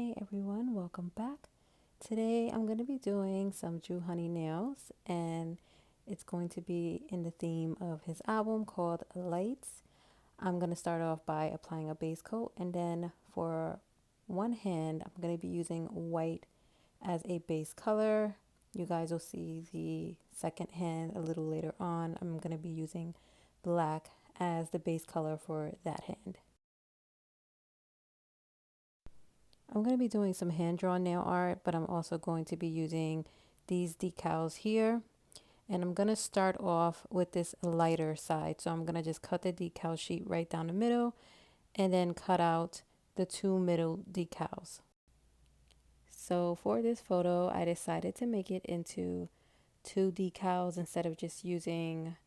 Hey everyone, welcome back. Today I'm going to be doing some JOOHONEY nails, and it's going to be in the theme of his album called Lights. I'm going to start off by applying a base coat, and then for one hand I'm going to be using white as a base color. You guys will see the second hand a little later on. I'm going to be using black as the base color for that hand. I'm going to be doing some hand-drawn nail art, but I'm also going to be using these decals here. And I'm going to start off with this lighter side. So I'm going to just cut the decal sheet right down the middle and then cut out the two middle decals. So for this photo, I decided to make it into two decals instead of just using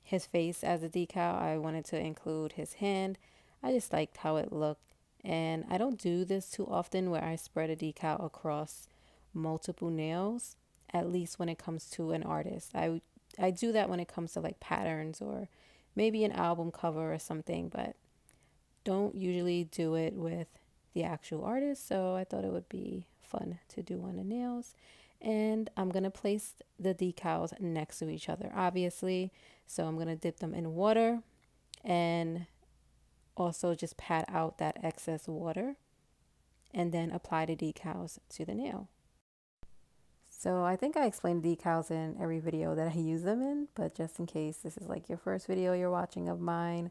his face as a decal. I wanted to include his hand. I just liked how it looked. And I don't do this too often where I spread a decal across multiple nails, at least when it comes to an artist. I do that when it comes to like patterns or maybe an album cover or something, but don't usually do it with the actual artist. So I thought it would be fun to do on the nails. And I'm going to place the decals next to each other, obviously. So I'm going to dip them in water and also just pat out that excess water and then apply the decals to the nail. So I think I explained decals in every video that I use them in, but just in case this is like your first video you're watching of mine,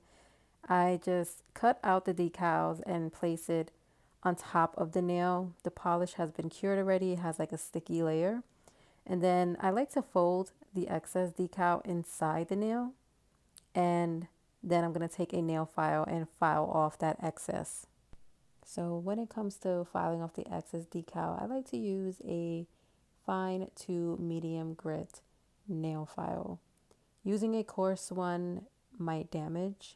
I just cut out the decals and place it on top of the nail. The polish has been cured already. It has like a sticky layer. And then I like to fold the excess decal inside the nail. And then I'm going to take a nail file and file off that excess. So when it comes to filing off the excess decal, I like to use a fine to medium grit nail file. Using a coarse one might damage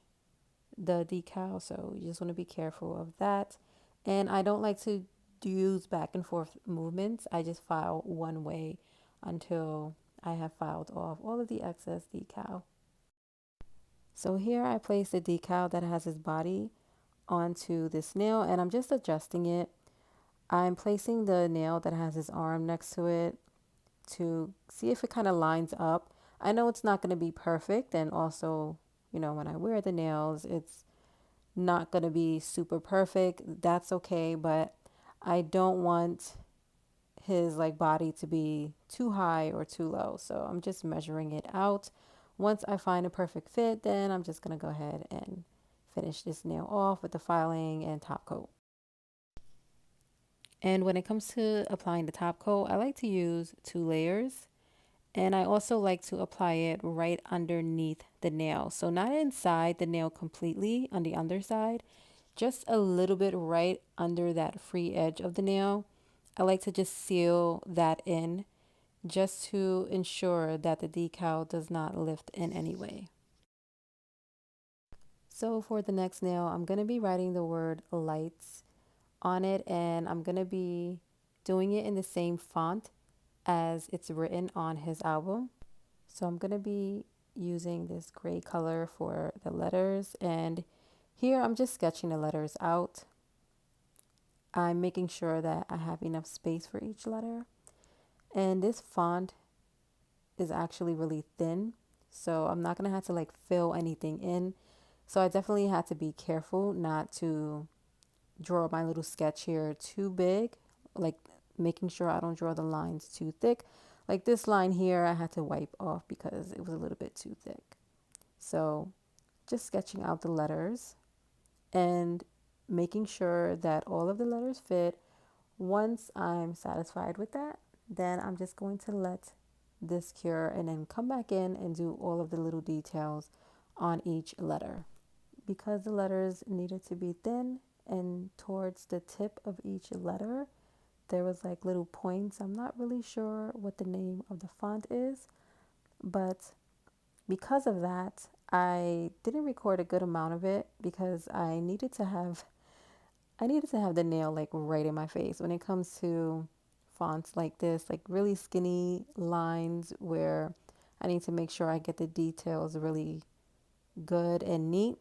the decal, so you just want to be careful of that. And I don't like to use back and forth movements. I just file one way until I have filed off all of the excess decal. So here I place the decal that has his body onto this nail, and I'm just adjusting it. I'm placing the nail that has his arm next to it to see if it kind of lines up. I know it's not going to be perfect, and also, when I wear the nails, it's not going to be super perfect. That's okay, but I don't want his like body to be too high or too low. So I'm just measuring it out. Once I find a perfect fit, then I'm just going to go ahead and finish this nail off with the filing and top coat. And when it comes to applying the top coat, I like to use 2 layers. And I also like to apply it right underneath the nail. So not inside the nail completely on the underside, just a little bit right under that free edge of the nail. I like to just seal that in just to ensure that the decal does not lift in any way. So for the next nail, I'm going to be writing the word lights on it, and I'm going to be doing it in the same font as it's written on his album. So I'm going to be using this gray color for the letters, and here I'm just sketching the letters out. I'm making sure that I have enough space for each letter. And this font is actually really thin, so I'm not going to have to like fill anything in. So I definitely had to be careful not to draw my little sketch here too big, like making sure I don't draw the lines too thick. Like this line here, I had to wipe off because it was a little bit too thick. So just sketching out the letters and making sure that all of the letters fit. Once I'm satisfied with that, then I'm just going to let this cure and then come back in and do all of the little details on each letter. Because the letters needed to be thin and towards the tip of each letter, there was like little points. I'm not really sure what the name of the font is, but because of that, I didn't record a good amount of it because I needed to have the nail like right in my face. When it comes to fonts like this, like really skinny lines where I need to make sure I get the details really good and neat,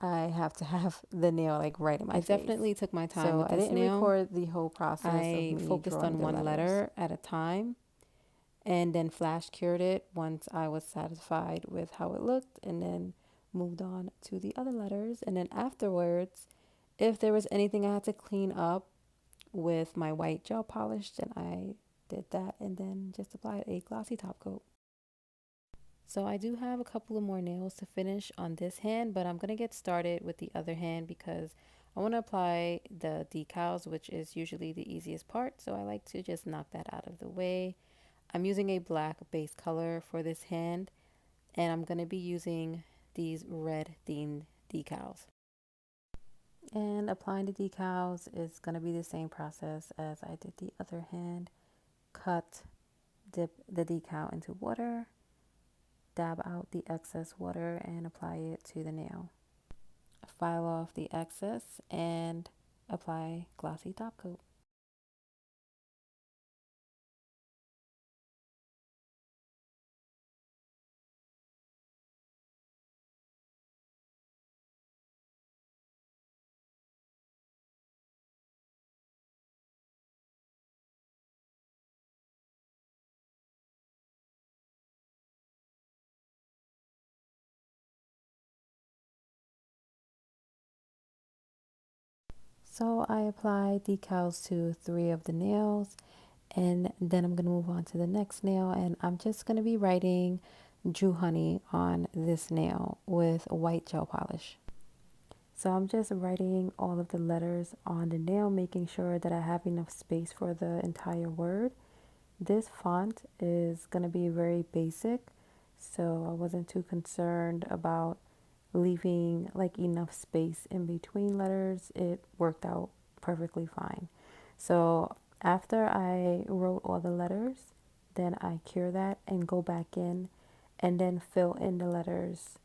I have to have the nail like right in my face. I definitely took my time with this nail. So I didn't record the whole process of me focused on one letter at a time, and then flash cured it once I was satisfied with how it looked, and then moved on to the other letters. And then afterwards, if there was anything I had to clean up with my white gel polish, then I did that and then just applied a glossy top coat. So I do have a couple of more nails to finish on this hand, but I'm going to get started with the other hand because I want to apply the decals, which is usually the easiest part. So I like to just knock that out of the way. I'm using a black base color for this hand, and I'm going to be using these red themed decals. And applying the decals is going to be the same process as I did the other hand. Cut, dip the decal into water, dab out the excess water, and apply it to the nail. File off the excess and apply glossy top coat. So I applied decals to 3 of the nails, and then I'm going to move on to the next nail, and I'm just going to be writing JOOHONEY on this nail with white gel polish. So I'm just writing all of the letters on the nail, making sure that I have enough space for the entire word. This font is going to be very basic, so I wasn't too concerned about leaving like enough space in between letters. It worked out perfectly fine. So after I wrote all the letters, then I cure that and go back in and then fill in the letters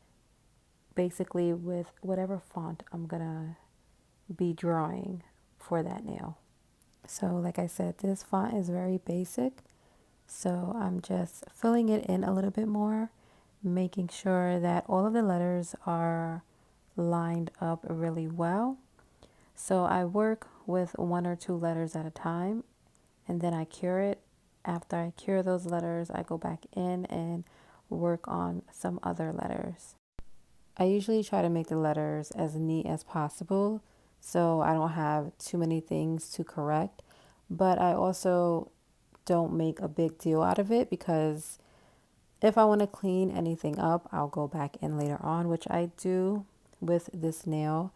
basically with whatever font I'm gonna be drawing for that nail. So like I said, this font is very basic, so I'm just filling it in a little bit more, making sure that all of the letters are lined up really well. So I work with 1 or 2 letters at a time, and then I cure it. After I cure those letters, I go back in and work on some other letters. I usually try to make the letters as neat as possible so I don't have too many things to correct, but I also don't make a big deal out of it because if I want to clean anything up, I'll go back in later on, which I do with this nail.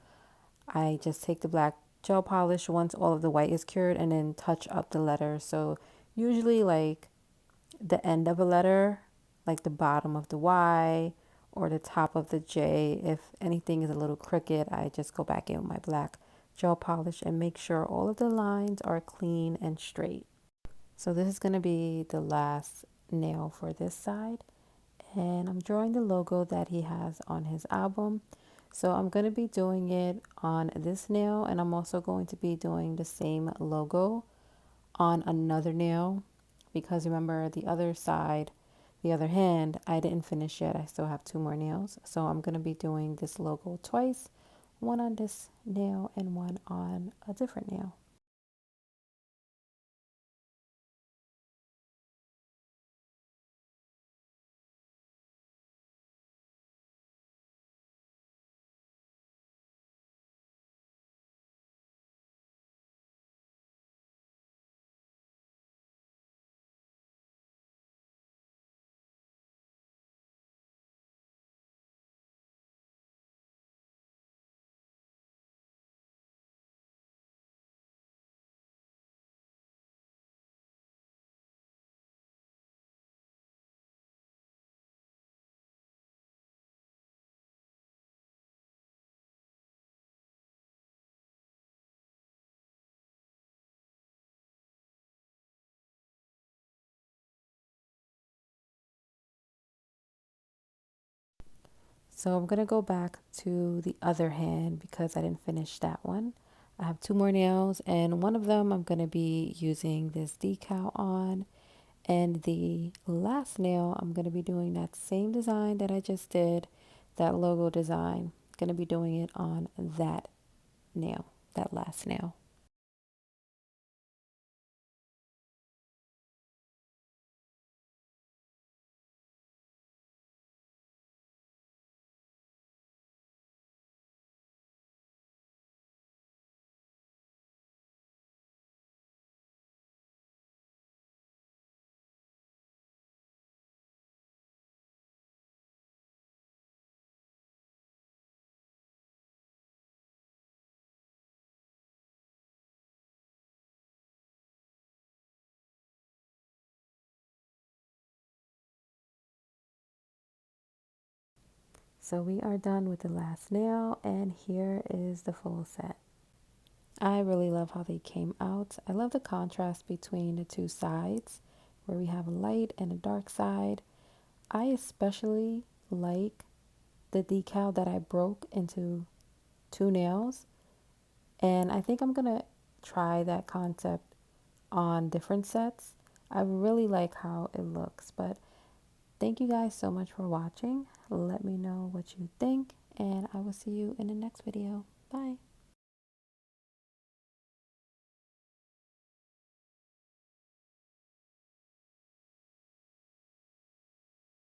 I just take the black gel polish once all of the white is cured and then touch up the letters. So usually like the end of a letter, like the bottom of the Y or the top of the J, if anything is a little crooked, I just go back in with my black gel polish and make sure all of the lines are clean and straight. So this is going to be the last nail for this side, and I'm drawing the logo that he has on his album. So I'm going to be doing it on this nail, and I'm also going to be doing the same logo on another nail because remember the other side, the other hand, I didn't finish yet. I still have 2 more nails. So I'm going to be doing this logo twice, one on this nail and one on a different nail. So I'm going to go back to the other hand because I didn't finish that one. I have 2 more nails, and one of them I'm going to be using this decal on. And the last nail, I'm going to be doing that same design that I just did, that logo design. going to be doing it on that nail, that last nail. So we are done with the last nail, and here is the full set. I really love how they came out. I love the contrast between the two sides where we have a light and a dark side. I especially like the decal that I broke into two nails, and I think I'm gonna try that concept on different sets. I really like how it looks, but thank you guys so much for watching. Let me know what you think, and I will see you in the next video. Bye.